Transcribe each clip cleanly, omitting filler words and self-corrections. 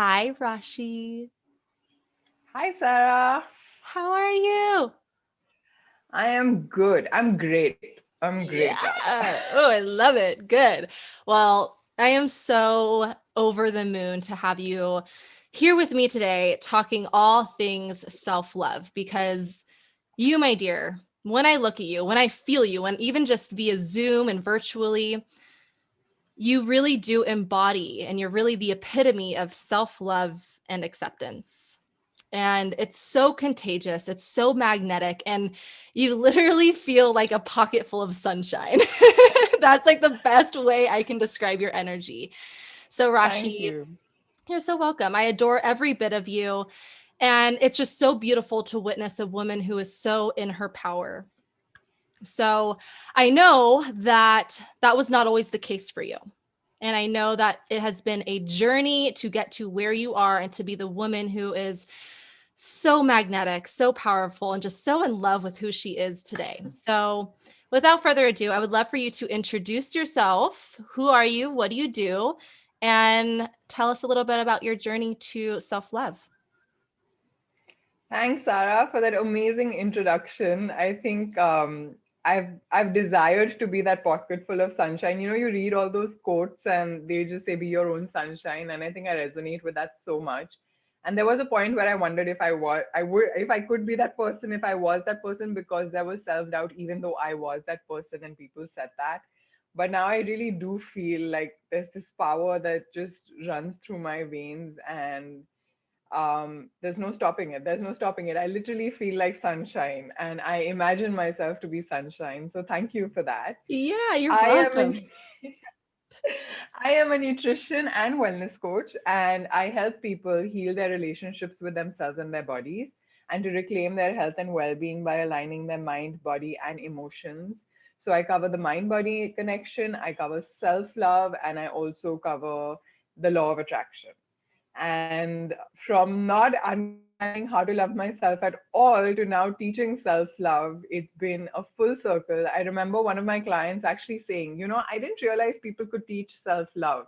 Hi, Raashi. Hi, Sarah. How are you? I am good. I'm great. I'm great, rather. Yeah. Oh, I love it. Good. Well, I am so over the moon to have you here with me today talking all things self-love because you, my dear, when I look at you, when I feel you, and even just via Zoom and virtually, you really do embody and you're really the epitome of self-love and acceptance. And it's so contagious. It's so magnetic. And you literally feel like a pocket full of sunshine. That's like the best way I can describe your energy. So, Thank Raashi, you. you're so welcome. I adore every bit of you. And it's just so beautiful to witness a woman who is so in her power. So, I know that that was not always the case for you. And I know that it has been a journey to get to where you are and to be the woman who is so magnetic, so powerful, and just so in love with who she is today. So, without further ado, I would love for you to introduce yourself. Who are you? What do you do? And tell us a little bit about your journey to self love. Thanks, Sarah, for that amazing introduction. I think I've desired to be that pocket full of sunshine. You read all those quotes and they just say be your own sunshine, and I think I resonate with that so much. And there was a point where I wondered if I would, if I could be that person, if I was that person, because there was self doubt, even though I was that person, and people said that. But now I really do feel like there's this power that just runs through my veins, and there's no stopping it. There's no stopping it. I literally feel like sunshine, and I imagine myself to be sunshine. So thank you for that. Yeah, you're I am welcome. a I am a nutrition and wellness coach, and I help people heal their relationships with themselves and their bodies, and to reclaim their health and well-being by aligning their mind, body, and emotions. So I cover the mind-body connection, I cover self-love, and I also cover the law of attraction. And from not understanding how to love myself at all to now teaching self love, it's been a full circle. I remember one of my clients actually saying, I didn't realize people could teach self love.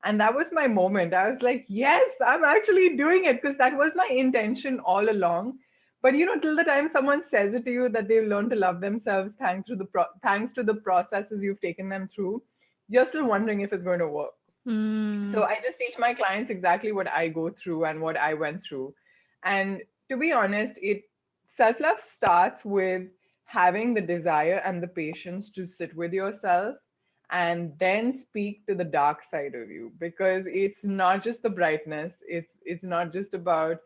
And that was my moment. I was like, yes, I'm actually doing it, because that was my intention all along. But till the time someone says it to you that they've learned to love themselves thanks to the processes you've taken them through, you're still wondering if it's going to work. So Mm, I just teach my clients exactly what I go through and what I went through. And to be honest, it self-love starts with having the desire and the patience to sit with yourself and then speak to the dark side of you, because it's not just the brightness, it's not just about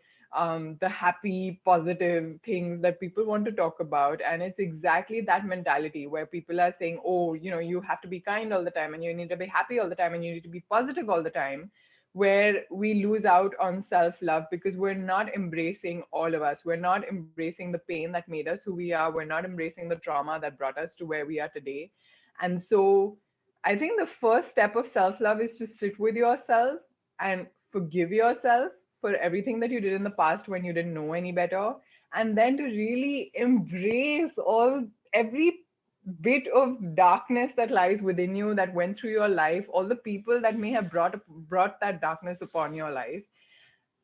the happy positive things that people want to talk about. And it's exactly that mentality where people are saying, oh, you have to be kind all the time, and you need to be happy all the time, and you need to be positive all the time, where we lose out on self love, because we're not embracing all of us. We're not embracing the pain that made us who we are. We're not embracing the trauma that brought us to where we are today. And so I think the first step of self love is to sit with yourself and forgive yourself for everything that you did in the past when you didn't know any better. And then to really embrace every bit of darkness that lies within you, that went through your life, all the people that may have brought that darkness upon your life,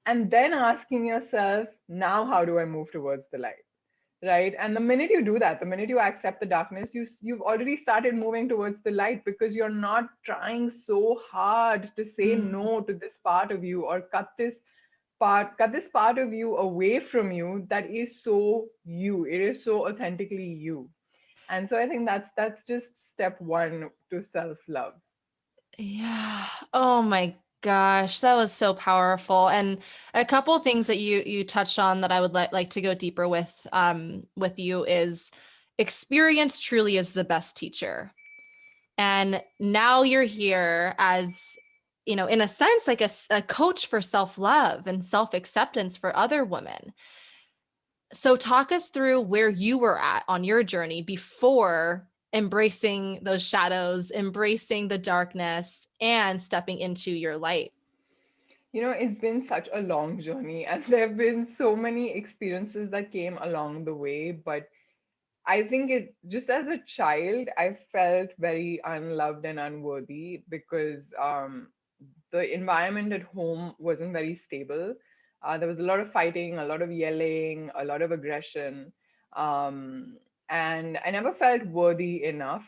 and then asking yourself, now how do I move towards the light? Right? And the minute you do that, the minute you accept the darkness, you've already started moving towards the light, because you're not trying so hard to say mm. no to this part of you, or cut this part of you away from you that is so you. It is so authentically you. And so I think that's just step one to self love. Yeah. Oh my gosh, that was so powerful. And a couple of things that you touched on that I would like to go deeper with you is experience truly is the best teacher. And now you're here as, in a sense, like a coach for self-love and self-acceptance for other women. So talk us through where you were at on your journey before embracing those shadows, embracing the darkness, and stepping into your light. It's been such a long journey, and there have been so many experiences that came along the way. But I think it just as a child, I felt very unloved and unworthy, because the environment at home wasn't very stable. There was a lot of fighting, a lot of yelling, a lot of aggression. Um, and I never felt worthy enough.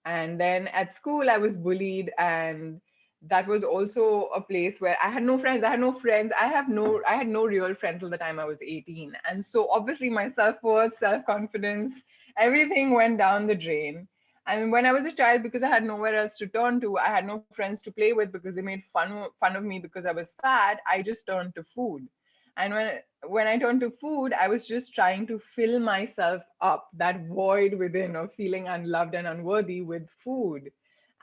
And then at school, I was bullied, and that was also a place where I had no friends. I had no friends. I had no real friends till the time I was 18. And so obviously my self-worth, self-confidence, everything went down the drain. And when I was a child, because I had nowhere else to turn to, I had no friends to play with because they made fun of me because I was fat. I just turned to food. And when I turned to food, I was just trying to fill myself up, that void within of feeling unloved and unworthy, with food.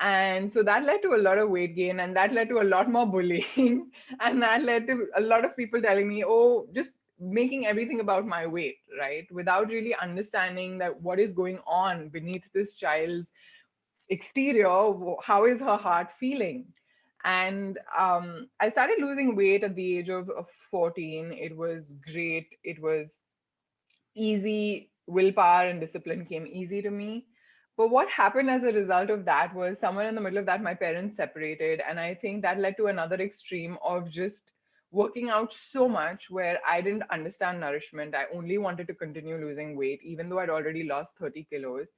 And so that led to a lot of weight gain, and that led to a lot more bullying. And that led to a lot of people telling me, oh, just making everything about my weight, right? Without really understanding that what is going on beneath this child's exterior. How is her heart feeling? And I started losing weight at the age of 14. It was great. It was easy. Willpower and discipline came easy to me. But what happened as a result of that was, somewhere in the middle of that, my parents separated. And I think that led to another extreme of just working out so much where I didn't understand nourishment. I only wanted to continue losing weight, even though I'd already lost 30 kilos.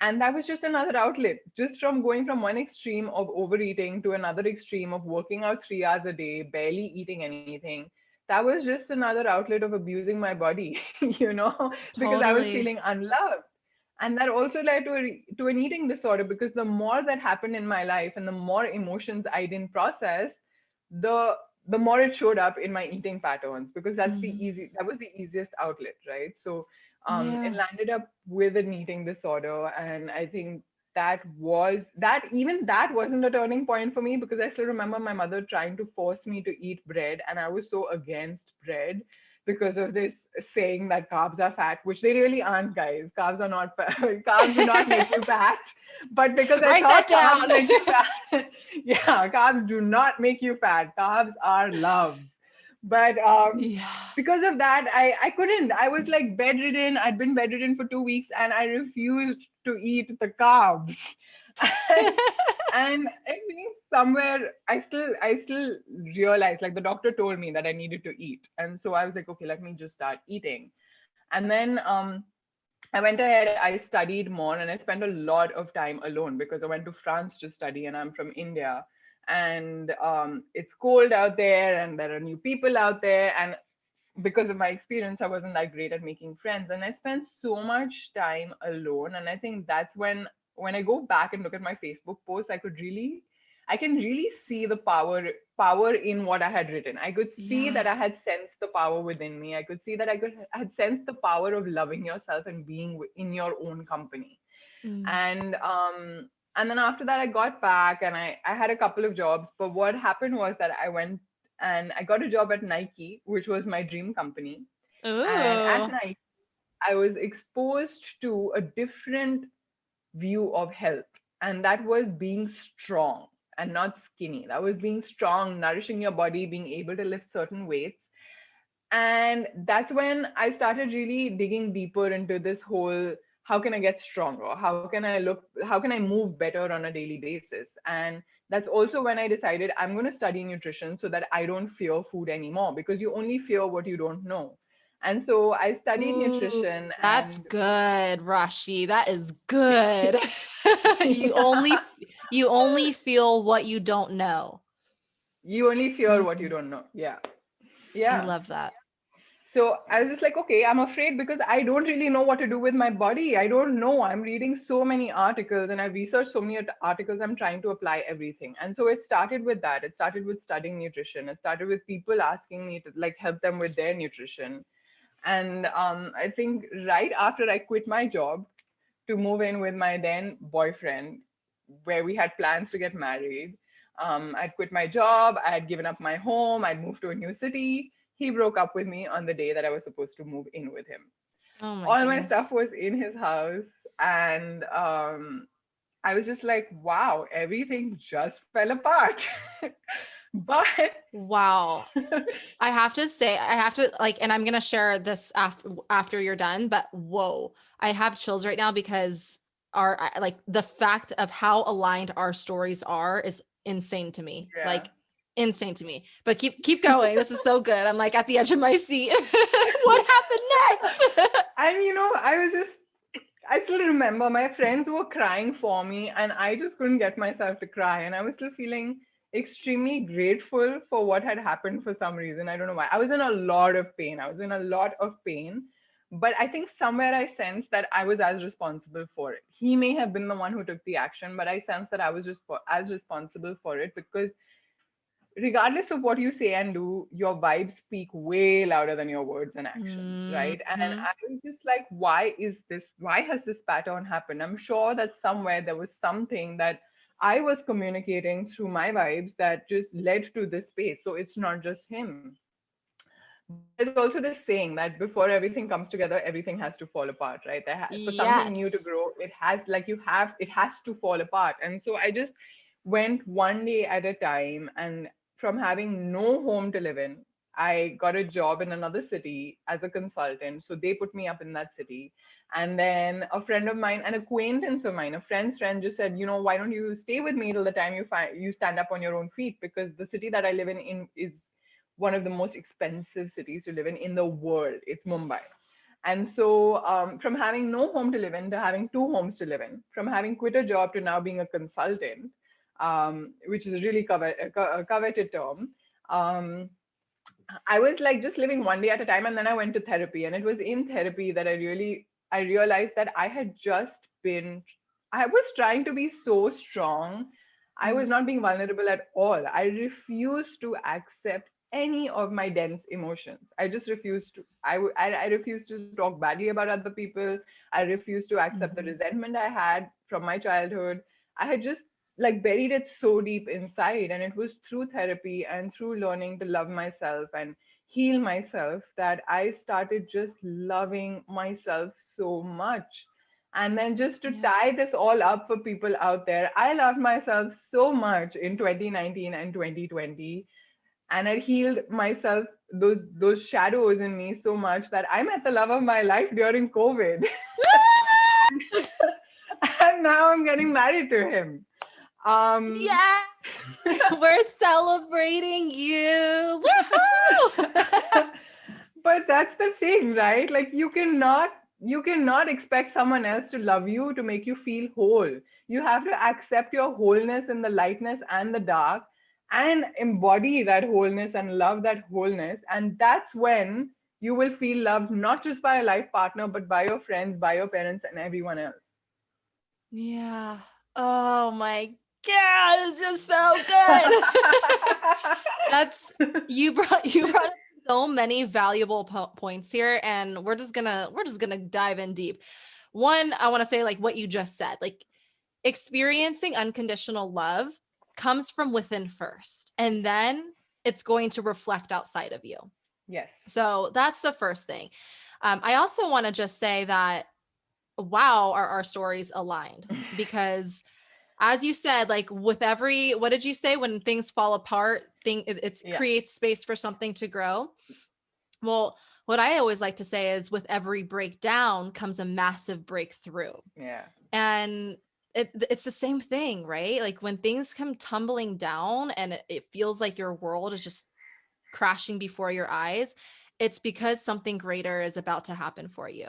And that was just another outlet, just from going from one extreme of overeating to another extreme of working out 3 hours a day, barely eating anything. That was just another outlet of abusing my body, because I was Totally. feeling unloved. And that also led to an eating disorder, because the more that happened in my life and the more emotions I didn't process, the the more it showed up in my eating patterns, because Mm. that was the easiest outlet, right? So it Yeah. landed up with an eating disorder. And I think even that wasn't a turning point for me, because I still remember my mother trying to force me to eat bread, and I was so against bread because of this saying that carbs are fat, which they really aren't, guys. Carbs are not fat. Carbs do not make you fat. But because I Write that thought carbs down. make you fat, yeah, carbs do not make you fat. Carbs are love. But Yeah. because of that, I couldn't. I was like bedridden. I'd been bedridden for 2 weeks, and I refused to eat the carbs. and and I think somewhere I still realized, like, the doctor told me that I needed to eat. And so I was like, okay, let me just start eating. And then I went ahead, I studied more, and I spent a lot of time alone, because I went to France to study, and I'm from India. And it's cold out there, and there are new people out there. And because of my experience, I wasn't that great at making friends. And I spent so much time alone. And I think that's when I go back and look at my Facebook posts, I can really see the power in what I had written. I could see that Yeah. I had sensed the power within me. I could see that I had sensed the power of loving yourself and being in your own company. Mm. And then after that, I got back, and I had a couple of jobs. But what happened was that I went and I got a job at Nike, which was my dream company. And at Ooh. Nike, I was exposed to a different view of health. And that was being strong and not skinny. That was being strong, nourishing your body, being able to lift certain weights. And that's when I started really digging deeper into this whole, how can I get stronger? How can I move better on a daily basis? And that's also when I decided I'm going to study nutrition so that I don't fear food anymore, because you only fear what you don't know. And so I studied Ooh, nutrition. that's And good, Raashi. That is good. You yeah, only you only feel what you don't know. you only fear what you Mm, don't know. Yeah. I Yeah. love that. So I was just like, okay, I'm afraid, because I don't really know what to do with my body. I don't know. I'm reading so many articles, and I've researched so many articles. I'm trying to apply everything. And so it started with that. It started with studying nutrition. It started with people asking me to, like, help them with their nutrition. And I think right after I quit my job to move in with my then boyfriend, where we had plans to get married. I'd quit my job, I had given up my home, I'd moved to a new city. He broke up with me on the day that I was supposed to move in with him. Oh my All my stuff goodness. was in his house, and I was just like, wow, everything just fell apart. But Wow. I have to say, I have to like, and I'm gonna share this after you're done, but whoa, I have chills right now because like the fact of how aligned our stories are is insane to me. yeah, Like insane to me. But keep going. This is so good. I'm like at the edge of my seat. What happened next? And I still remember my friends were crying for me, and I just couldn't get myself to cry. And I was still feeling extremely grateful for what had happened for some reason. I don't know why. I was in a lot of pain. I was in a lot of pain. But I think somewhere I sensed that I was as responsible for it. He may have been the one who took the action, but I sensed that I was just as responsible for it, because regardless of what you say and do, your vibes speak way louder than your words and actions, right? And Mm-hmm. I was just like, why has this pattern happened? I'm sure that somewhere there was something that I was communicating through my vibes that just led to this space. So it's not just him. But there's also this saying that before everything comes together, everything has to fall apart, right? For something new to Yes. grow, it has to fall apart. And so I just went one day at a time. And from having no home to live in, I got a job in another city as a consultant. So they put me up in that city. And then a friend of mine, an acquaintance of mine, a friend's friend, just said, why don't you stay with me till the time you stand up on your own feet? Because the city that I live in is one of the most expensive cities to live in the world. It's Mumbai. And so, from having no home to live in to having two homes to live in, from having quit a job to now being a consultant, which is a really a coveted term, um, I was like just living one day at a time. And then I went to therapy. And it was in therapy that I realized that I was trying to be so strong. I was Mm. not being vulnerable at all. I refused to accept any of my dense emotions. I just refused to. I refused to talk badly about other people. I refused to accept the Mm-hmm. resentment I had from my childhood. I had just like buried it so deep inside. And it was through therapy and through learning to love myself and heal myself that I started just loving myself so much. And then just to Yeah. tie this all up for people out there, I loved myself so much in 2019 and 2020. And I healed myself, those shadows in me so much that I met the love of my life during COVID. And now I'm getting married to him. Um, Yeah. We're celebrating you. Woohoo! but that's the thing, right? Like you cannot expect someone else to love you to make you feel whole. You have to accept your wholeness in the lightness and the dark, and embody that wholeness and love that wholeness. And that's when you will feel loved, not just by a life partner, but by your friends, by your parents, and everyone else. Yeah. Oh my God, it's just so good. That's you brought up so many valuable points here, and we're just gonna dive in deep. One, I want to say like what you just said, like experiencing unconditional love comes from within first, and then it's going to reflect outside of you. Yes. So that's the first thing. I also want to just say that wow, are our stories aligned? Because as you said, like with every, what did you say? When things fall apart, it Yeah. creates space for something to grow. Well, what I always like to say is with every breakdown comes a massive breakthrough. Yeah. And it's the same thing, right? Like when things come tumbling down and it feels like your world is just crashing before your eyes, it's because something greater is about to happen for you.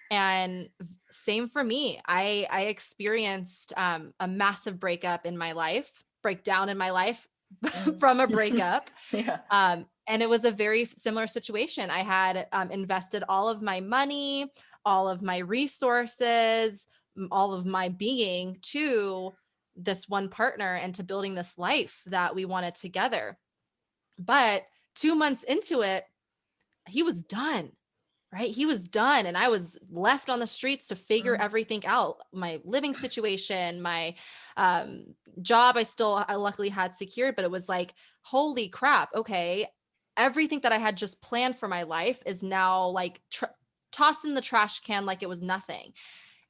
And same for me. I experienced a massive breakdown in my life Mm. from a breakup. Yeah. And it was a very similar situation. I had invested all of my money, all of my resources, all of my being to this one partner and to building this life that we wanted together. But 2 months into it, he was done, right? He was done. And I was left on the streets to figure Mm. everything out. My living situation, my um, job, I luckily had secured, but it was like, holy crap. Okay. Everything that I had just planned for my life is now like tossed in the trash can like it was nothing.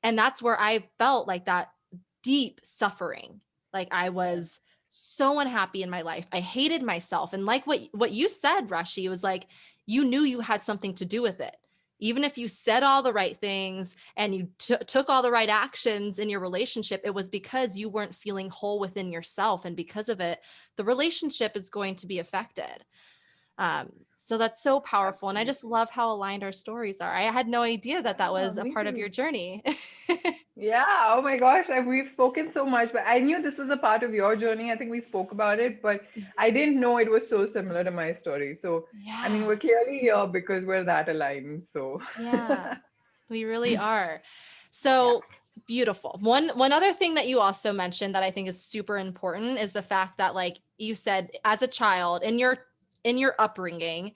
And that's where I felt like that deep suffering. Like I Yeah. was so unhappy in my life. I hated myself. And like what you said, Raashi, was like, you knew you had something to do with it. even if you said all the right things and you took all the right actions in your relationship, it was because you weren't feeling whole within yourself. And because of it, the relationship is going to be affected. So that's so powerful. And I just Absolutely. love how aligned our stories are. I had no idea that that Yeah, was a me part of your too. journey. Yeah, oh my gosh, we've spoken so much, but I knew this was a part of your journey. I think we spoke about it, but I Mhm. didn't know it was so similar to my story. So, I mean, Yeah. we're clearly here because we're that aligned. So, Yeah. We really are. yeah. So beautiful. One other thing that you also mentioned that I think is super important is the fact that, like you said, as a child in your upbringing,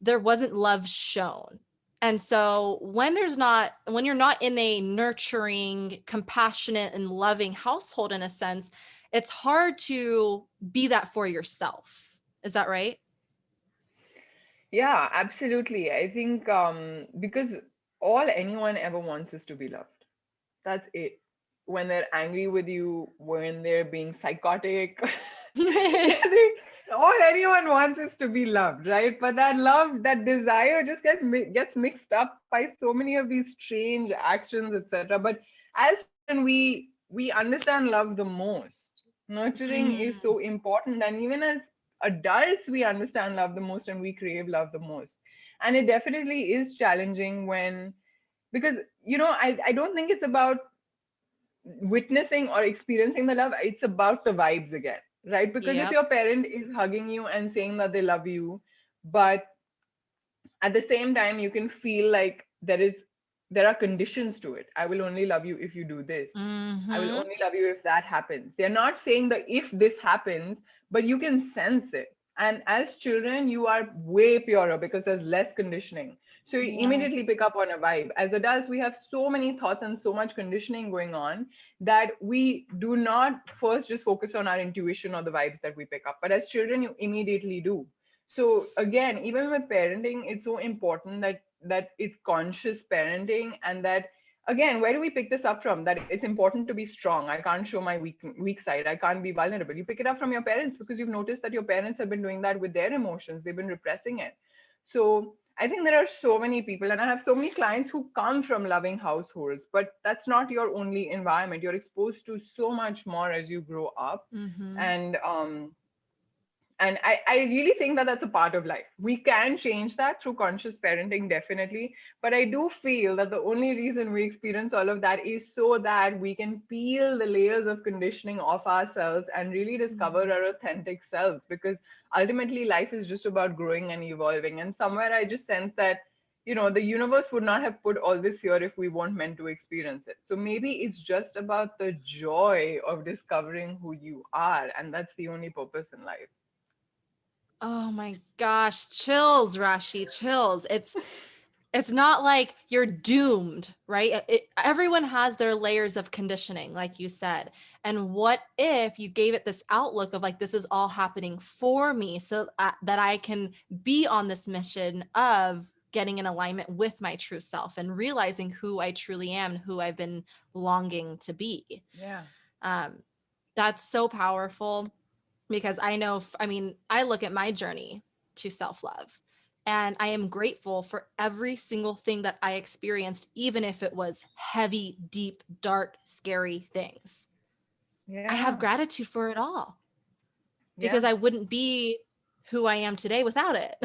there wasn't love shown. And so when you're not in a nurturing, compassionate, and loving household in a sense, it's hard to be that for yourself. Is that right? Yeah, absolutely. I think because all anyone ever wants is to be loved. That's it. When they're angry with you, when they're being psychotic, they- all anyone wants is to be loved, right? But that love, that desire just gets mixed up by so many of these strange actions, etc. But as children, we understand love the most. Nurturing is Mm, so important, and even as adults, we understand love the most and we crave love the most. And it definitely is challenging when because I don't think it's about witnessing or experiencing the love, it's about the vibes again, right? Because if yep. your parent is hugging you and saying that they love you, but at the same time you can feel like there are conditions to it. I will only love you if you do this. I will Mm-hmm. only love you if that happens. They're not saying that if this happens, but you can sense it. And as children you are way purer because there's less conditioning, so you Yeah. immediately pick up on a vibe. As adults we have so many thoughts and so much conditioning going on that we do not first just focus on our intuition or the vibes that we pick up, but as children you immediately do. So again, even with parenting, it's so important that it's conscious parenting, and that again, where do we pick this up from? That it's important to be strong. I can't show my weak side. I can't be vulnerable. You pick it up from your parents because you've noticed that your parents have been doing that with their emotions. They've been repressing it. So I think there are so many people, and I have so many clients who come from loving households, but that's not your only environment. You're exposed to so much more as you grow up. Mm-hmm. And I really think that that's a part of life. We can change that through conscious parenting, definitely. But I do feel that the only reason we experience all of that is so that we can peel the layers of conditioning off ourselves and really discover Mm-hmm. our authentic selves. Because ultimately, life is just about growing and evolving. And somewhere I just sense that, the universe would not have put all this here if we weren't meant to experience it. So maybe it's just about the joy of discovering who you are. And that's the only purpose in life. Oh my gosh, chills, Rashi, chills. It's not like you're doomed, right? Everyone has their layers of conditioning, like you said. And what if you gave it this outlook of like, this is all happening for me so that I can be on this mission of getting in alignment with my true self and realizing who I truly am, who I've been longing to be. Yeah. Um, that's so powerful because I mean, I look at my journey to self love and I am grateful for every single thing that I experienced, even if it was heavy, deep, dark, scary things. I have Yeah. gratitude for it all because Yeah. I wouldn't be who I am today without it.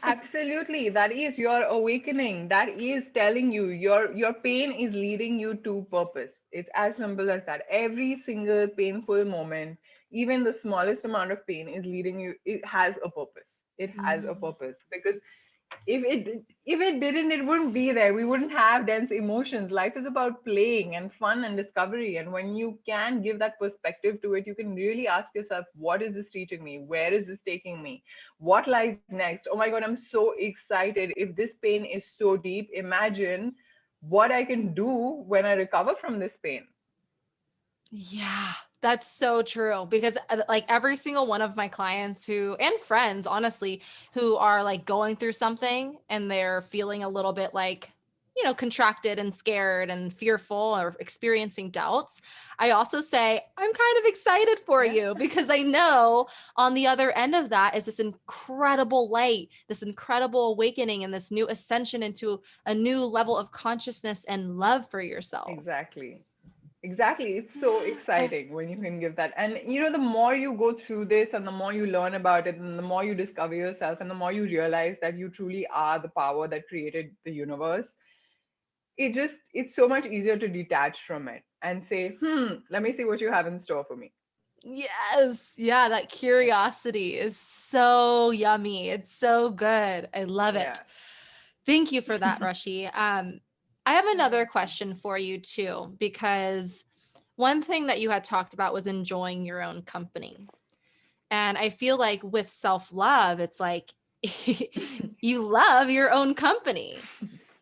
Absolutely. That is your awakening. That is telling you your pain is leading you to purpose. It's as simple as that. Every single painful moment, even the smallest amount of pain is leading you, it has a purpose. It has a Mhm. purpose. Because if it didn't, it wouldn't be there. We wouldn't have dense emotions. Life is about playing and fun and discovery, and when you can give that perspective to it, you can really ask yourself, what is this teaching me? Where is this taking me? What lies next? Oh my god, I'm so excited. If this pain is so deep, imagine what I can do when I recover from this pain. Yeah, that's so true because like every single one of my clients who and friends honestly who are like going through something and they're feeling a little bit like contracted and scared and fearful or experiencing doubts, I also say, I'm kind of excited for Yeah. you because I know on the other end of that is this incredible light, this incredible awakening, and this new ascension into a new level of consciousness and love for yourself. Exactly. Exactly. It's so I, exciting when you can give that. And the more you go through this and the more you learn about it and the more you discover yourself and the more you realize that you truly are the power that created the universe, it's so much easier to detach from it and say, let me see what you have in store for me. yes. Yeah. That curiosity is so yummy. It's so good. I love Yeah. it. Thank you for that, Raashi. I have You're another welcome. question for you too, because one thing that you had talked about was enjoying your own company. And I feel like with self love, it's like you love your own company.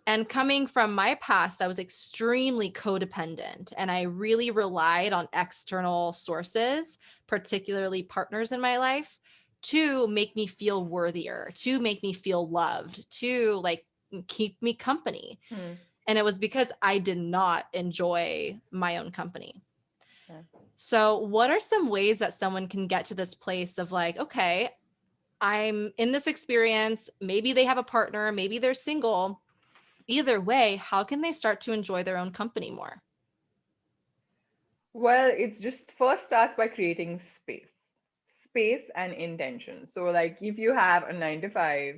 And coming from my past, I was extremely codependent and I really relied on external sources, particularly partners in my life, to make me feel worthier, to make me feel loved, to like keep me company. Hmm. And it was because I did not enjoy my own company. Yeah. So, what are some ways that someone can get to this place of like, okay, I'm in this experience, maybe they have a partner, maybe they're single. Either way, how can they start to enjoy their own company more? Well, it's just first starts by creating space and intention. So, like, if you have a 9 to 5,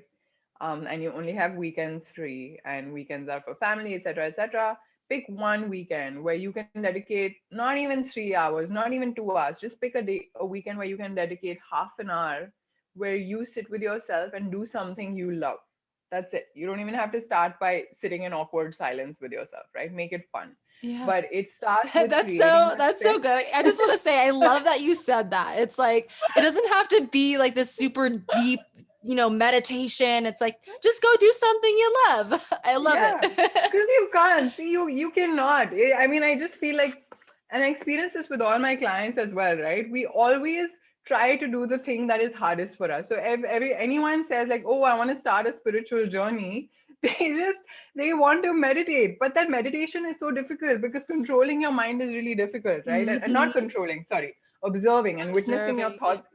and you only have weekends free, and weekends are for family, etc., etc., pick one weekend where you can dedicate not even 3 hours, not even 2 hours. Just pick a weekend where you can dedicate half an hour where you sit with yourself and do something you love. That's it. You don't even have to start by sitting in awkward silence with yourself, right? Make it fun. Yeah. But it starts with That's creating so that that's so space. good. I just want to say I love that you said that. It's like it doesn't have to be like this super deep, meditation. It's like just go do something you love. I love it. Yeah, because you can't see, you cannot. I mean, I just feel like, and I experience this with all my clients as well, right? We always try to do the thing that is hardest for us. So if anyone says like, oh, I want to start a spiritual journey, they just they want to meditate, but that meditation is so difficult because controlling your mind is really difficult, right? And Hmm. not controlling, sorry, observing and witnessing your Observing. Yeah. thoughts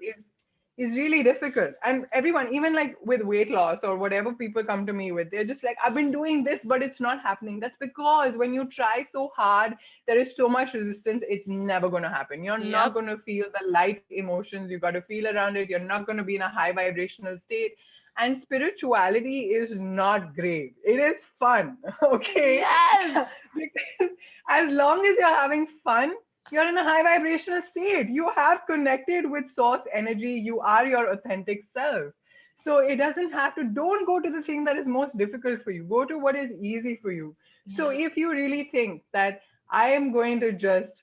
is really difficult. And everyone, even like with weight loss or whatever people come to me with, they're just like, I've been doing this, but it's not happening. That's because when you try so hard, there is so much resistance, it's never going to happen. You're not Yep. going to feel the light emotions. You got to feel around it. You're not going to be in a high vibrational state. And spirituality is not great. It is fun. Okay. Yes. Because as long as you're having fun, you're in a high vibrational state. You have connected with source energy. You are your authentic self. So it doesn't have to, don't go to the thing that is most difficult for you. Go to what is easy for you. So Yeah. if you really think that I am going to just,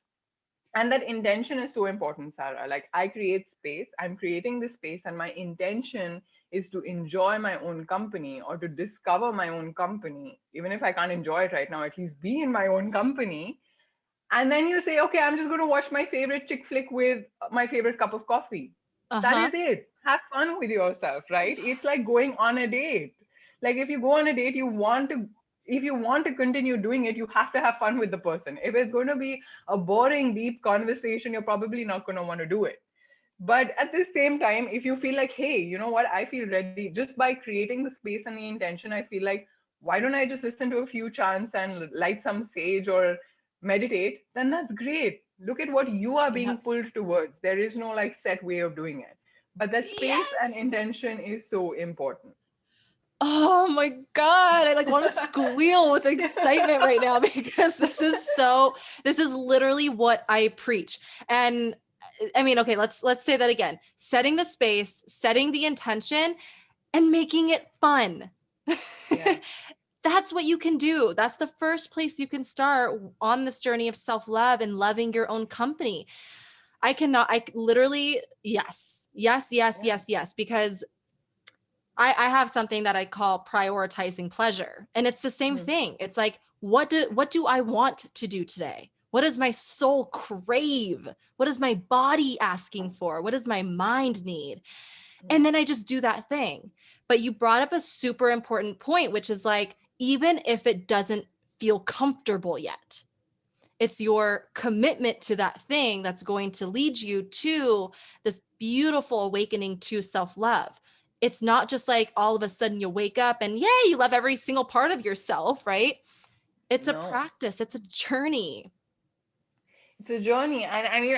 and that intention is so important, Sarah. Like, I create space, I'm creating this space, and my intention is to enjoy my own company or to discover my own company. Even if I can't enjoy it right now, at least be in my own company. And then you say, okay, I'm just going to watch my favorite chick flick with my favorite cup of coffee. That Uh-huh. is it. Have fun with yourself, right? It's like going on a date. Like, if you go on a date, if you want to continue doing it, you have to have fun with the person. If it's going to be a boring deep conversation, you're probably not going to want to do it. But at the same time, if you feel like, hey, you know what, I feel ready, just by creating the space and the intention, I feel like, why don't I just listen to a few chants and light some sage or meditate? Then that's great. Look at what you are being Yep. pulled towards. There is no like set way of doing it. But that space and Yes. intention is so important. Oh my God. I like want to squeal with excitement right now because this is literally what I preach. And I mean, okay, let's say that again. Setting the space, setting the intention, and making it fun. Yeah. That's what you can do. That's the first place you can start on this journey of self-love and loving your own company. I literally, yes, yes, yes, Yeah. yes, yes, because I have something that I call prioritizing pleasure. And it's the same Hmm. thing. It's like, what do I want to do today? What does my soul crave? What is my body asking for? What does my mind need? Hmm. And then I just do that thing. But you brought up a super important point, which is like, even if it doesn't feel comfortable yet. It's your commitment to that thing that's going to lead you to this beautiful awakening to self-love. It's not just like all of a sudden you wake up and yay, you love every single part of yourself, right? It's a No. practice, it's a journey. It's a journey. And I mean,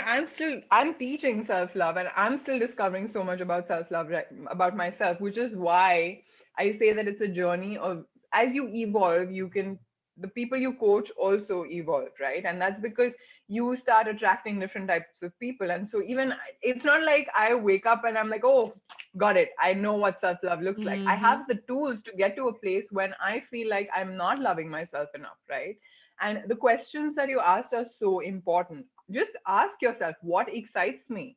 I'm teaching self-love, and I'm still discovering so much about self-love, right, about myself, which is why I say that it's a journey of, as you evolve, you can, the people you coach also evolve, right? And that's because you start attracting different types of people. And so even it's not like I wake up and I'm like, oh, got it, I know what self-love looks like. I Mm-hmm. have the tools to get to a place when I feel like I'm not loving myself enough, right? And the questions that you asked are so important. Just ask yourself, what excites me?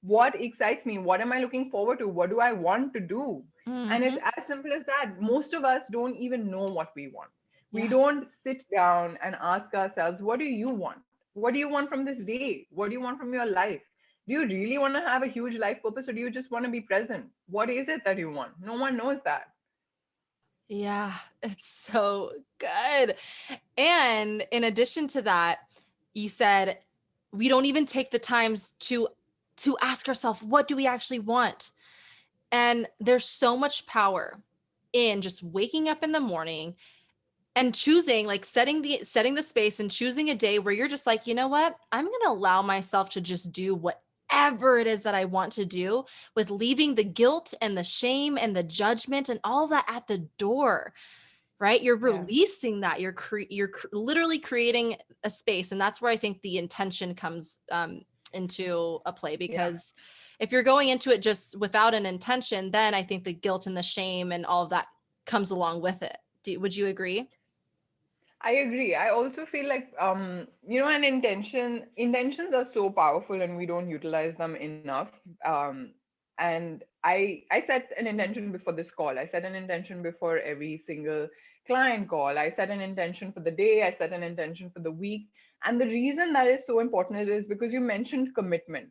What excites me? What am I looking forward to? What do I want to do? And it's Mm-hmm. as simple as that. Most of us don't even know what we want. We Yeah. don't sit down and ask ourselves, what do you want? What do you want from this day? What do you want from your life? Do you really want to have a huge life purpose, or do you just want to be present? What is it that you want? No one knows that. Yeah, it's so good. And in addition to that, you said we don't even take the times to ask ourselves, what do we actually want? And there's so much power in just waking up in the morning and choosing, like setting the space and choosing a day where you're just like, you know what? I'm going to allow myself to just do whatever it is that I want to do, with leaving the guilt and the shame and the judgment and all that at the door, right? You're Yeah. releasing that. Literally creating a space. And that's where I think the intention comes into a play, Yeah. because if you're going into it just without an intention, then I think the guilt and the shame and all of that comes along with it. Would you agree? I agree. I also feel like an intentions are so powerful and we don't utilize them enough. And I set an intention before this call. I set an intention before every single client call. I set an intention for the day. I set an intention for the week. And the reason that is so important is because you mentioned commitment.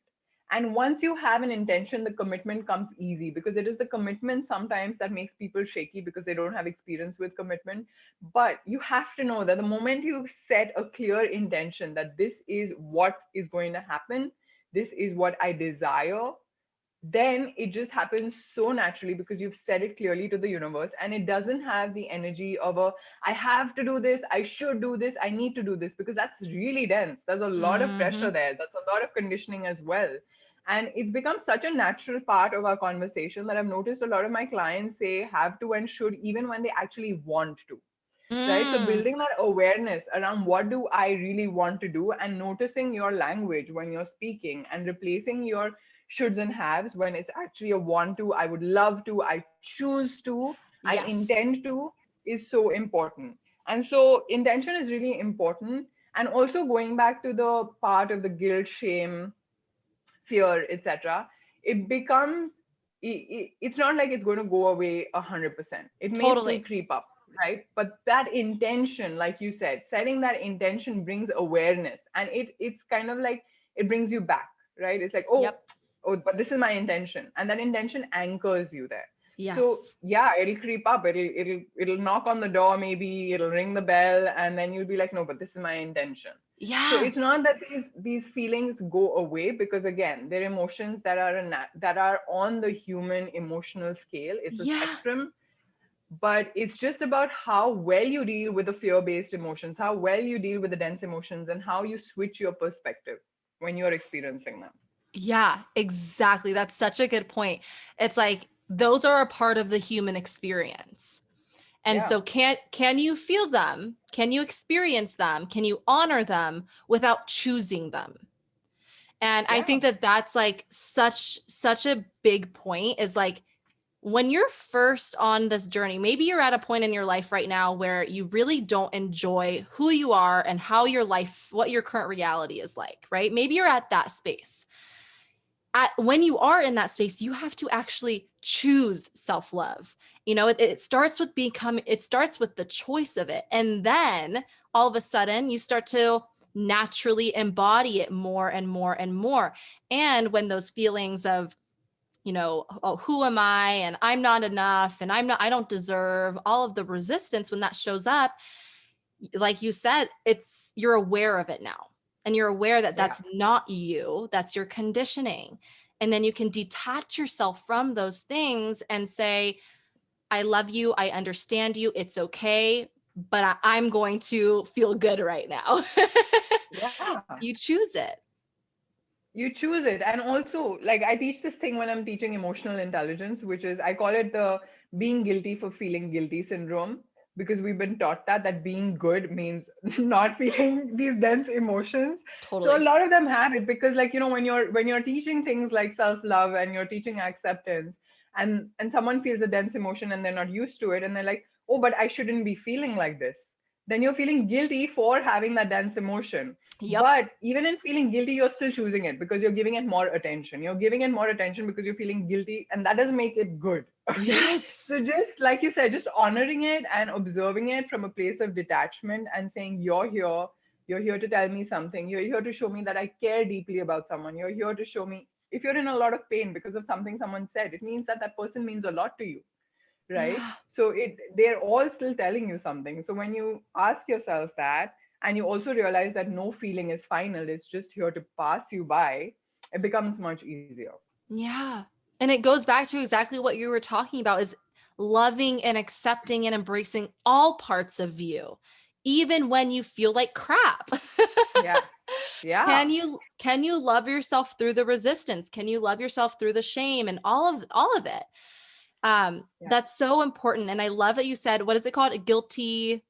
And once you have an intention, the commitment comes easy, because it is the commitment sometimes that makes people shaky because they don't have experience with commitment. But you have to know that the moment you set a clear intention that this is what is going to happen, this is what I desire, then it just happens so naturally because you've said it clearly to the universe, and it doesn't have the energy of a I have to do this, I should do this, I need to do this, because that's really dense. There's a lot of Mm-hmm. pressure there. That's a lot of conditioning as well. And it's become such a natural part of our conversation that I've noticed a lot of my clients say have to and should even when they actually want to, right? So Mm. building that awareness around what do I really want to do, and noticing your language when you're speaking, and replacing your shoulds and haves when it's actually a want to, I would love to, I choose to, I Yes. intend to, is so important. And so intention is really important. And also going back to the part of the guilt, shame, fear, etc., it becomes it's not like it's going to go away 100%. It may still Totally. creep up, right? But that intention, like you said, setting that intention brings awareness, and it's kind of like it brings you back, right? It's like, Yep. oh, but this is my intention, and that intention anchors you there. So Yes. yeah, it'll creep up, it'll knock on the door, maybe it'll ring the bell, and then you'll be like, no, but this is my intention. So Yeah. it's not that these feelings go away, because again, they're emotions that are that are on the human emotional scale. It's a Yeah. spectrum, but it's just about how well you deal with the fear-based emotions, how well you deal with the dense emotions, and how you switch your perspective when you're experiencing them. Yeah, exactly. That's such a good point. It's like those are a part of the human experience. And Yeah, so can you feel them? Can you experience them? Can you honor them without choosing them? And I yeah, think that that's like such a big point, is like when you're first on this journey, maybe you're at a point in your life right now where you really don't enjoy who you are and how your life, what your current reality is like, right? Maybe you're at that space. When you are in that space, you have to actually choose self-love. It starts with it starts with the choice of it. And then all of a sudden you start to naturally embody it more and more and more. And when those feelings of oh, who am I? And I'm not enough. And I don't deserve all of the resistance when that shows up. Like you said, you're aware of it now. And you're aware that Yeah. that's not you, that's your conditioning. And then you can detach yourself from those things and say, I love you. I understand you. It's okay. But I'm going to feel good right now. Yeah. You choose it. You choose it. And also, like, I teach this thing when I'm teaching emotional intelligence, which is, I call it the being guilty for feeling guilty syndrome, because we've been taught that being good means not feeling these dense emotions. So a Totally. lot of them have it, because, like, when you're teaching things like self-love and you're teaching acceptance, and someone feels a dense emotion and they're not used to it, and they're like, oh, but I shouldn't be feeling like this, then you're feeling guilty for having that dense emotion. Yep. But even in feeling guilty, you're still choosing it because you're giving it more attention. You're giving it more attention because you're feeling guilty, and that doesn't make it good. Okay. Yes. So, just like you said, just honoring it and observing it from a place of detachment and saying, you're here to tell me something. You're here to show me that I care deeply about someone. You're here to show me, if you're in a lot of pain because of something someone said, it means that that person means a lot to you, right? Yeah. So they're all still telling you something. So when you ask yourself that, and you also realize that no feeling is final, it's just here to pass you by, it becomes much easier. Yeah. And it goes back to exactly what you were talking about is loving and accepting and embracing all parts of you, even when you feel like crap. Yeah. Yeah. Can you love yourself through the resistance? Can you love yourself through the shame and all of it? Yeah. That's so important. And I love that you said, what is it called? Guilty,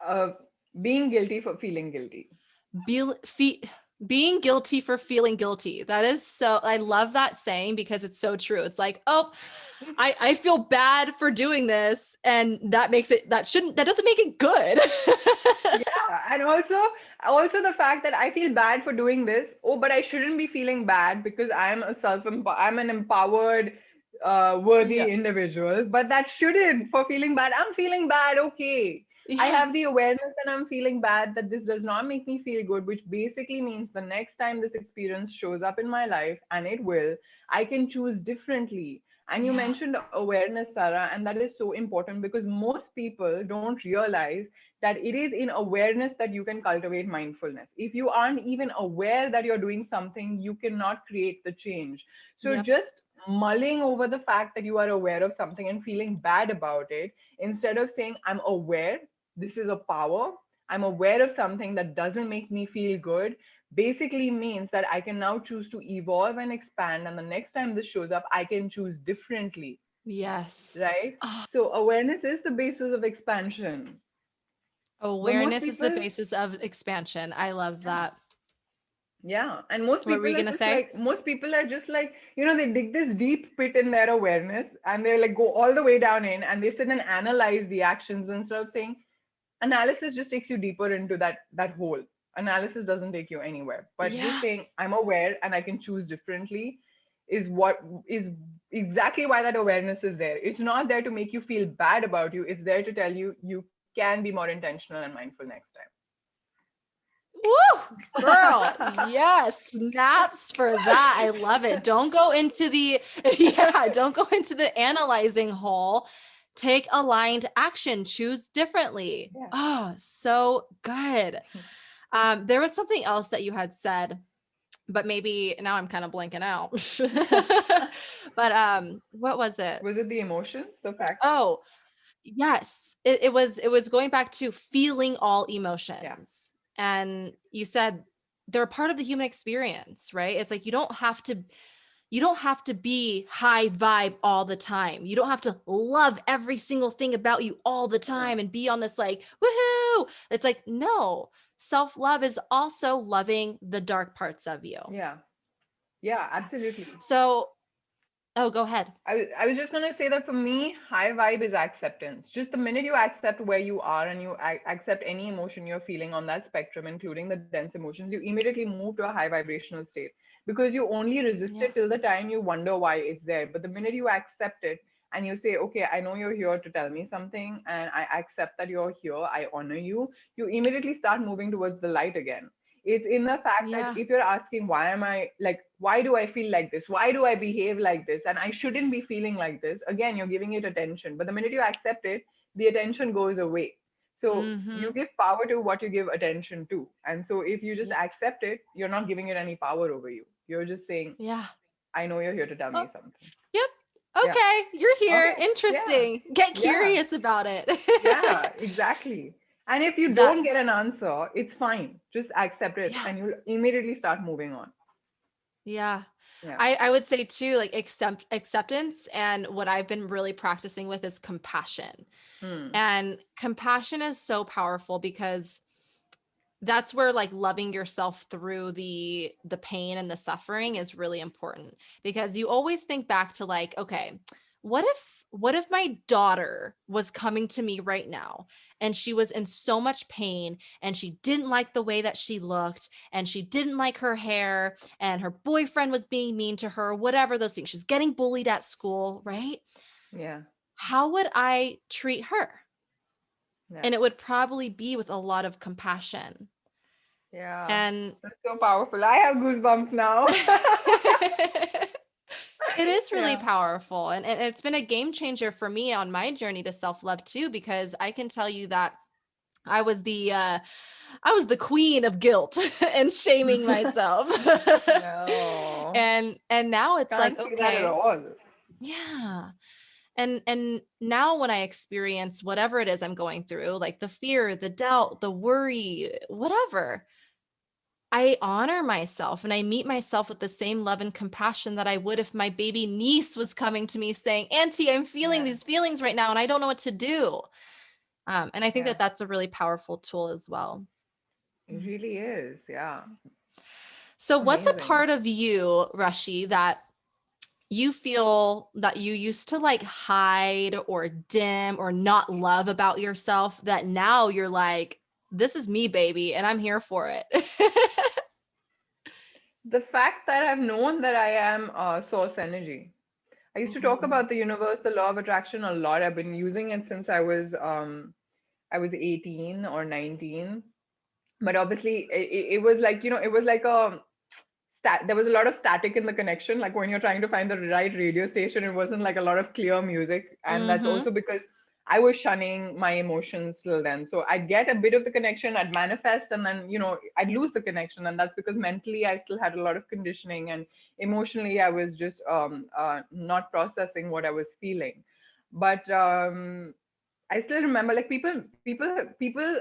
uh, Being guilty for feeling guilty. be, fe, being guilty for feeling guilty. That is so, I love that saying because it's so true. It's like, oh, I feel bad for doing this. And that doesn't make it good. Yeah, and also the fact that I feel bad for doing this. Oh, but I shouldn't be feeling bad because I'm an empowered, Yeah. worthy individual. But that shouldn't, for feeling bad. I'm feeling bad. Okay, I Yeah. have the awareness that I'm feeling bad. That this does not make me feel good, which basically means the next time this experience shows up in my life, and it will, I can choose differently. And you Yeah. mentioned awareness, Sarah, and that is so important because most people don't realize that it is in awareness that you can cultivate mindfulness. If you aren't even aware that you're doing something, you cannot create the change. So Yep. just mulling over the fact that you are aware of something and feeling bad about it, instead of saying, I'm aware, this is a power, I'm aware of something that doesn't make me feel good, basically means that I can now choose to evolve and expand. And the next time this shows up, I can choose differently, Yes. right? Oh, So awareness is the basis of expansion. But most awareness is the people, basis of expansion. I love yeah, that. yeah. And most What were you people are gonna just say? like, they dig this deep pit in their awareness and they like go all the way down in and they sit and analyze the actions instead of saying, analysis just takes you deeper into that hole. Analysis doesn't take you anywhere. But just Yeah. saying, I'm aware and I can choose differently is what is exactly why that awareness is there. It's not there to make you feel bad about you. It's there to tell you you can be more intentional and mindful next Woo, girl. time. Yes. Snaps for that. I love it. Don't go into the, yeah, don't go into the analyzing hole. Take aligned action, choose differently. Yeah. Oh, so good. There was something else that you had said, but maybe now I'm kind of blanking out. But what was it? Was it the emotions? The fact? Oh, yes. It was going back to feeling all Yeah. emotions. And you said they're a part of the human experience, right? It's like you don't have to be high vibe all the time. You don't have to love every single thing about you all the No. time and be on this like woohoo. It's like no. Self-love is also loving the dark parts of you. Yeah. Yeah, absolutely. So, oh, go ahead. I was just going to say that for me, high vibe is acceptance. Just the minute you accept where you are and you accept any emotion you're feeling on that spectrum, including the dense emotions, you immediately move to a high vibrational state because you only resist Yeah. it till the time you wonder why it's there. But the minute you accept it and you say, okay, I know you're here to tell me something and I accept that you're here, I honor you, you immediately start moving towards the light again. It's in the fact that Yeah. if you're asking, why am I like, why do I feel like this? Why do I behave like this? And I shouldn't be feeling like this. Again, you're giving it attention. But the minute you accept it, the attention goes away. So you Mm-hmm. give power to what you give attention to. And so if you just Yeah. accept it, you're not giving it any power over you. You're just saying, Yeah. I know you're here to tell Oh, me something. yep. Yeah. Okay. You're here. Okay. Yeah. Interesting. Get Yeah. curious about it. Yeah, exactly. And if you That, don't get an answer, it's fine. Just accept it yeah. and you'll immediately start moving on. Yeah. Yeah. I would say too, like acceptance, and what I've been really practicing with is compassion. Hmm. And compassion is so powerful because that's where like loving yourself through the pain and the suffering is really important, because you always think back to like, okay, what if my daughter was coming to me right now and she was in so much pain and she didn't like the way that she looked and she didn't like her hair and her boyfriend was being mean to her, whatever those things, she's getting bullied at school, right? Yeah. How would I treat her? Yeah. And it would probably be with a lot of compassion. Yeah. And That's so powerful. I have goosebumps now. it is really Yeah. powerful. And it's been a game changer for me on my journey to self-love too, because I can tell you that I was the queen of guilt and shaming myself. No. And now it's like, Can't see that at okay, all. yeah. And now when I experience whatever it is I'm going through, like the fear, the doubt, the worry, whatever, I honor myself and I meet myself with the same love and compassion that I would if my baby niece was coming to me saying, Auntie, I'm feeling Yeah. these feelings right now and I don't know what to do. And I think Yeah. that that's a really powerful tool as well. It Mm. really is. Yeah. So, what's a Amazing. part of you, Rashi, that you feel that you used to like hide or dim or not love about yourself that now you're like, this is me, baby, and I'm here for it? The fact that I've known that I am source energy. I used to talk Ooh. about the universe, the law of attraction a lot. I've been using it since I was 18 or 19. But obviously it was like, it was like a there was a lot of static in the connection. Like when you're trying to find the right radio station, it wasn't like a lot of clear music. And that's Mm-hmm. also because I was shunning my emotions till then. So I'd get a bit of the connection, I'd manifest, and then, I'd lose the connection. And that's because mentally I still had a lot of conditioning, and emotionally I was just not processing what I was feeling. But I still remember, like, people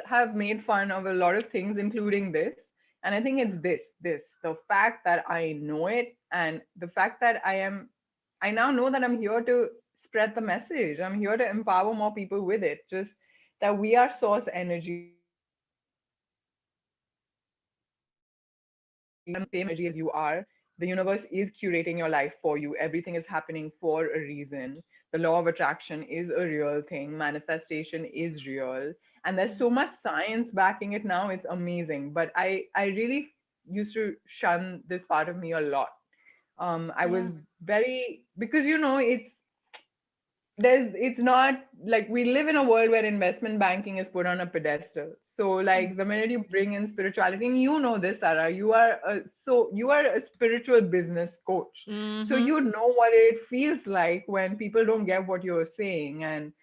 have made fun of a lot of things, including this. And I think it's this the fact that I know it, and the fact that I now know that I'm here to spread the message. I'm here to empower more people with it. Just that we are source energy. We are the same energy as you are. The universe is curating your life for you. Everything is happening for a reason. The law of attraction is a real thing. Manifestation is real. And there's so much science backing it now. It's amazing. But I really used to shun this part of me a lot. I was very, because it's it's not like we live in a world where investment banking is put on a pedestal. So like the minute you bring in spirituality, and you know this, Sarah, you are a spiritual business coach. So Mm-hmm. you know what it feels like when people don't get what you're saying. And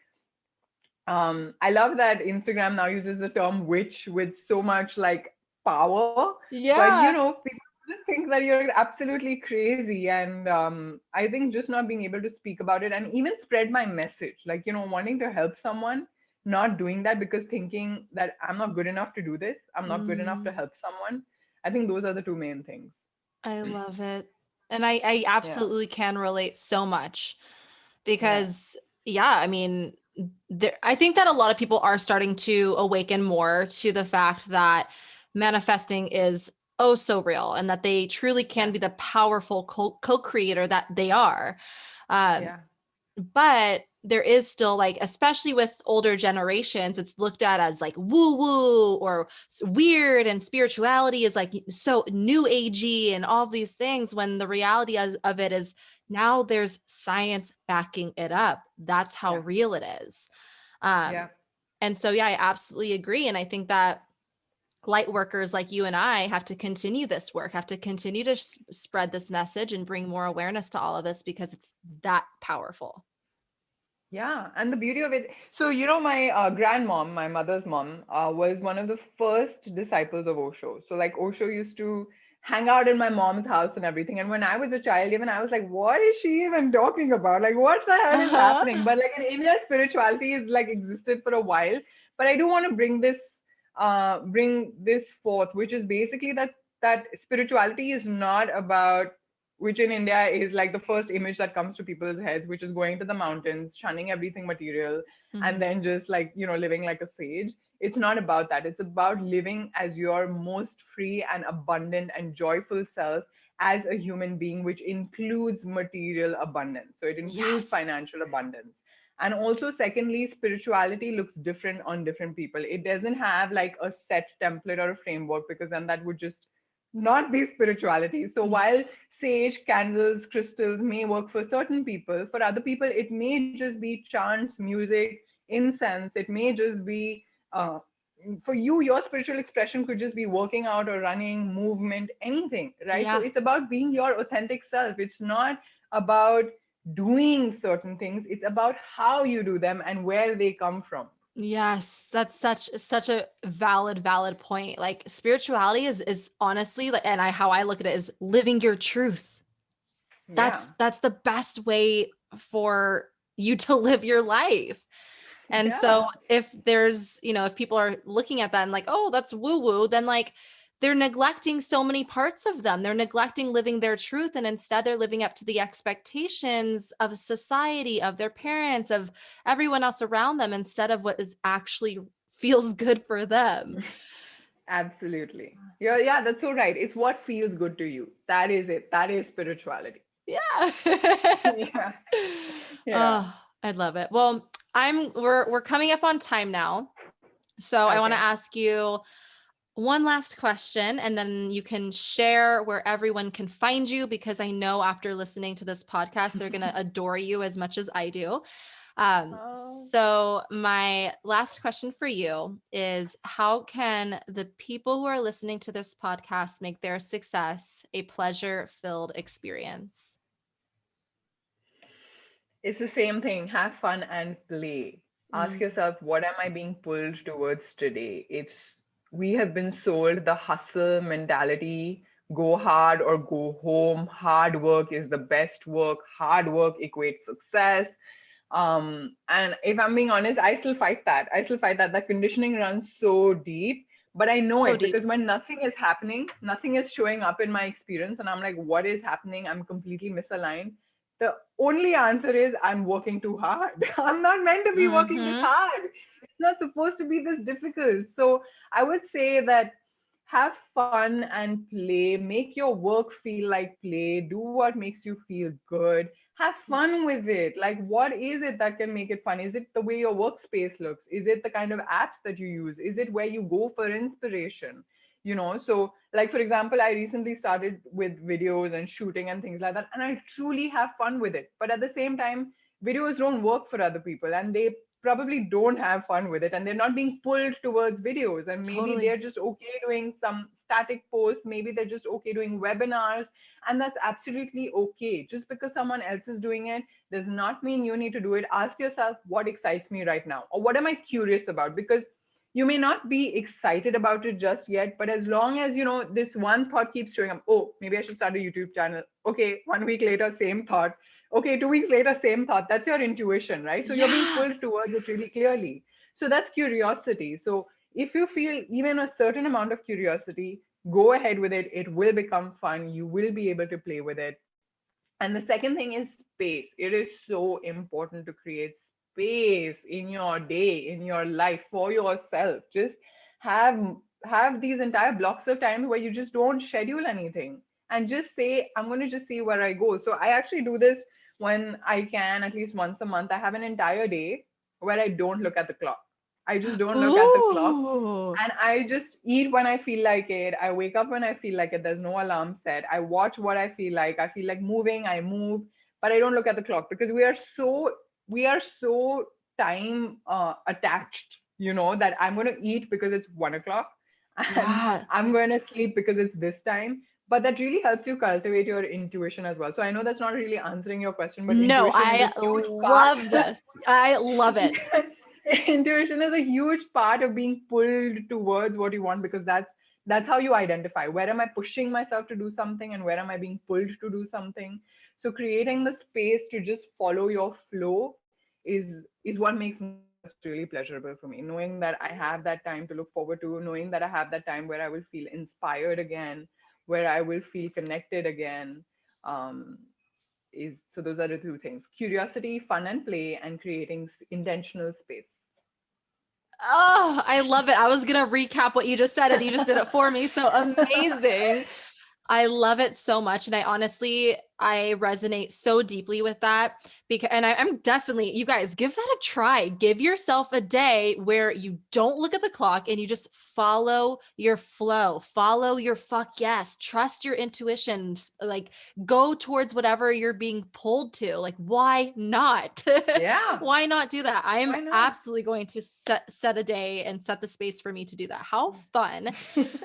I love that Instagram now uses the term witch with so much like power. But Yeah. people just think that you're absolutely crazy. And I think just not being able to speak about it and even spread my message, like, wanting to help someone, not doing that because thinking that I'm not good enough to do this, I'm not good enough to Mm, help someone. I think those are the two main things. I love it. And I Yeah. absolutely can relate so much Yeah. because, yeah, I mean, I think that a lot of people are starting to awaken more to the fact that manifesting is oh so real and that they truly can Yeah. be the powerful co-creator that they are. Um, Yeah. but there is still like, especially with older generations, it's looked at as like woo woo or weird, and spirituality is like so new agey and all these things, when the reality of it is now there's science backing it up. That's how Yeah. real it is. um Yeah. and so yeah, I absolutely agree. And I think that light workers like you and I have to continue this work, have to continue to spread this message and bring more awareness to all of us because it's that powerful. Yeah, and the beauty of it. So, my grandmom, my mother's mom, was one of the first disciples of Osho. So, like, Osho used to hang out in my mom's house and everything. And when I was a child, even I was like, what is she even talking about? Like, what the hell is Uh-huh. happening? But like in India, spirituality is like existed for a while. But I do want to bring this forth, which is basically that spirituality is not about, which in India is like the first image that comes to people's heads, which is going to the mountains, shunning everything material, and Mhm. then just like, living like a sage. It's not about that. It's about living as your most free and abundant and joyful self as a human being, which includes material abundance. So it includes Yes. financial abundance. And also, secondly, spirituality looks different on different people. It doesn't have like a set template or a framework, because then that would just not be spirituality. So Yeah. while sage, candles, crystals may work for certain people, for other people, it may just be chants, music, incense. It may just be, for you, your spiritual expression could just be working out or running, movement, anything, right? So Yeah. it's about being your authentic self. It's not about doing certain things, it's about how you do them and where they come from. Yes, that's such a valid point. Like spirituality is honestly like, and I how I look at it is living your truth. Yeah. That's the best way for you to live your life. And so Yeah. if there's, if people are looking at that and like, oh, that's woo woo, then like they're neglecting so many parts of them. They're neglecting living their truth. And instead they're living up to the expectations of society, of their parents, of everyone else around them, instead of what is actually feels good for them. Absolutely. Yeah, that's so right. It's what feels good to you. That is it. That is spirituality. Yeah. Yeah. Yeah. Oh, I love it. Well, we're coming up on time now. So I want to Okay. ask you one last question, and then you can share where everyone can find you, because I know after listening to this podcast, they're going to adore you as much as I do. Oh. So my last question for you is, how can the people who are listening to this podcast make their success a pleasure-filled experience? It's the same thing. Have fun and play. Ask Mm, yourself, what am I being pulled towards today? We have been sold the hustle mentality, go hard or go home. Hard work is the best work. Hard work equates success. And if I'm being honest, I still fight that. That conditioning runs so deep, but I know so it deep. because when nothing is happening, nothing is showing up in my experience, and I'm like, what is happening? I'm completely misaligned. The only answer is I'm working too hard. I'm not meant to be working this Mm-hmm. hard. It's not supposed to be this difficult. So I would say that have fun and play, make your work feel like play, do what makes you feel good, have Yeah. fun with it. Like, what is it that can make it fun? Is it the way your workspace looks? Is it the kind of apps that you use? Is it where you go for inspiration? So like, for example, I recently started with videos and shooting and things like that, and I truly have fun with it. But at the same time, videos don't work for other people, and they probably don't have fun with it, and they're not being pulled towards videos, and maybe they're Totally. just okay doing some static posts, maybe they're just okay doing webinars, and that's absolutely okay. Just because someone else is doing it does not mean you need to do it. Ask yourself, what excites me right now, or what am I curious about? Because you may not be excited about it just yet, but as long as this one thought keeps showing up, oh, maybe I should start a YouTube channel. Okay, 1 week later, same thought. Okay, 2 weeks later, same thought. That's your intuition, right? So you're being Yeah. pulled towards it really clearly. So that's curiosity. So if you feel even a certain amount of curiosity, go ahead with it. It will become fun. You will be able to play with it. And the second thing is space. It is so important to create space in your day, in your life, for yourself. Just have have these entire blocks of time where you just don't schedule anything and just say, I'm going to just see where I go. So I actually do this when I can, at least once a month. I have an entire day where I don't look at the clock. I just don't look at the clock, Ooh. and I just eat when I feel like it. I wake up when I feel like it. There's no alarm set. I watch what I feel like. I feel like moving, I move, but I don't look at the clock because we are so time attached, that I'm going to eat because it's 1 o'clock. and Yeah. I'm going to sleep because it's this time. But that really helps you cultivate your intuition as well. So I know that's not really answering your question, but No, intuition is a I huge part. love this. I love it. Intuition is a huge part of being pulled towards what you want, because that's how you identify where am I pushing myself to do something and where am I being pulled to do something. So creating the space to just follow your flow is what makes morning just really pleasurable for me, knowing that I have that time to look forward to, knowing that I have that time where I will feel inspired again, where I will feel connected again. um, is so those are the two things: curiosity, fun and play, and creating intentional space. Oh, I love it. I was going to recap what you just said and you just did it for me. So amazing. I love it so much. And I resonate so deeply with that because, and I'm definitely, you guys give that a try. Give yourself a day where you don't look at the clock and you just follow your flow, follow your fuck yes, trust your intuition, like go towards whatever you're being pulled to. Like, why not? Yeah, Why not do that? I am why not? absolutely going to set a day and set the space for me to do that. How fun.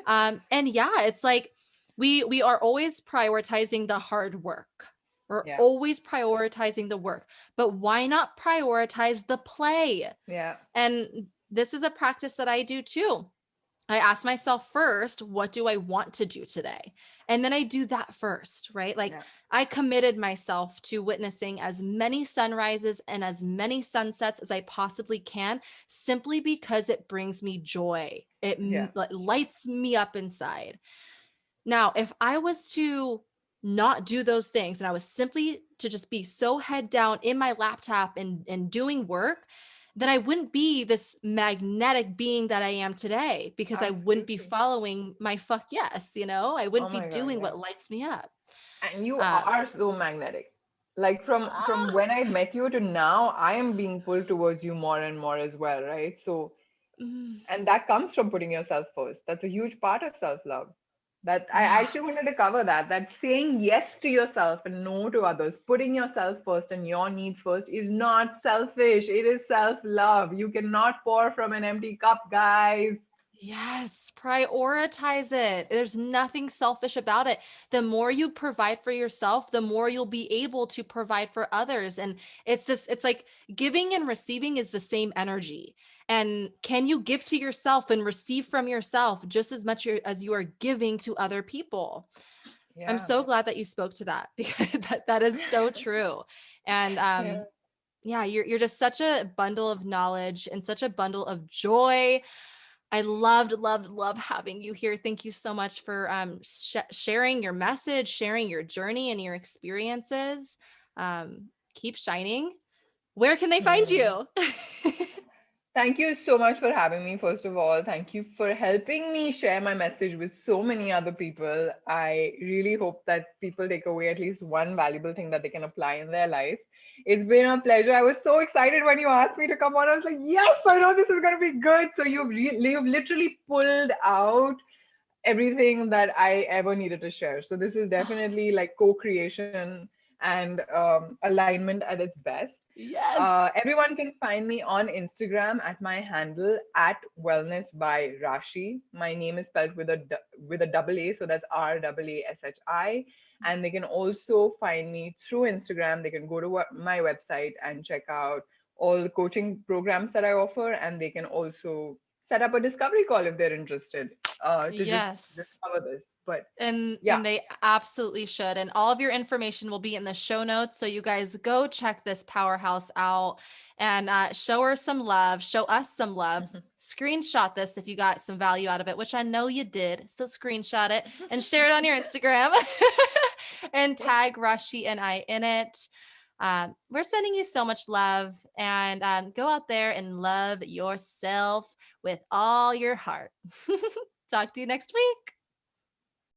And yeah, it's like, we are always prioritizing the hard work. We're Yeah, always prioritizing the work, but why not prioritize the play? yeah, And this is a practice that I do too. I ask myself first, what do I want to do today? And then I do that first, right? Like yeah, I committed myself to witnessing as many sunrises and as many sunsets as I possibly can, simply because it brings me joy. It yeah, lights me up inside. Now, if I was to not do those things and I was simply to just be so head down in my laptop and doing work, then I wouldn't be this magnetic being that I am today because I wouldn't be absolutely. following my fuck yes, I Oh wouldn't be my God, doing yeah. what lights me up. And you Um, are so magnetic. Like from ah, when I met you to now, I am being pulled towards you more and more as well, right? So, mm, and that comes from putting yourself first. That's a huge part of self-love. That I yeah. actually wanted to cover that saying yes to yourself and no to others, putting yourself first and your needs first is not selfish. It is self-love. You cannot pour from an empty cup, guys. Yes, prioritize it. There's nothing selfish about it. The more you provide for yourself, the more you'll be able to provide for others. And it's like giving and receiving is the same energy. And can you give to yourself and receive from yourself just as much as you are giving to other people? I'm Yeah. so glad that you spoke to that because that is so true. And Yeah. yeah, you're just such a bundle of knowledge and such a bundle of joy. I loved having you here. Thank you so much for sharing your message, sharing your journey and your experiences. Keep shining. Where can they find Hmm. you? Thank you so much for having me. First of all, thank you for helping me share my message with so many other people. I really hope that people take away at least one valuable thing that they can apply in their life. It's been a pleasure. I was so excited when you asked me to come on. I was like, yes, I know this is going to be good. So you've literally pulled out everything that I ever needed to share. So this is definitely like co-creation and alignment at its best. Yes. Everyone can find me on Instagram at my handle at wellness by Raashi. My name is spelled with a double A, so that's RAASHI. And they can also find me through Instagram. They can go to my website and check out all the coaching programs that I offer, and they can also set up a discovery call if they're interested to just Yes. discover this. But And yeah, and they absolutely should. And all of your information will be in the show notes. So you guys go check this powerhouse out and show her some love, show us some love. Screenshot this if you got some value out of it, which I know you did. So screenshot it and share it on your Instagram and tag Raashi and I in it. We're sending you so much love and go out there and love yourself with all your heart. Talk to you next week.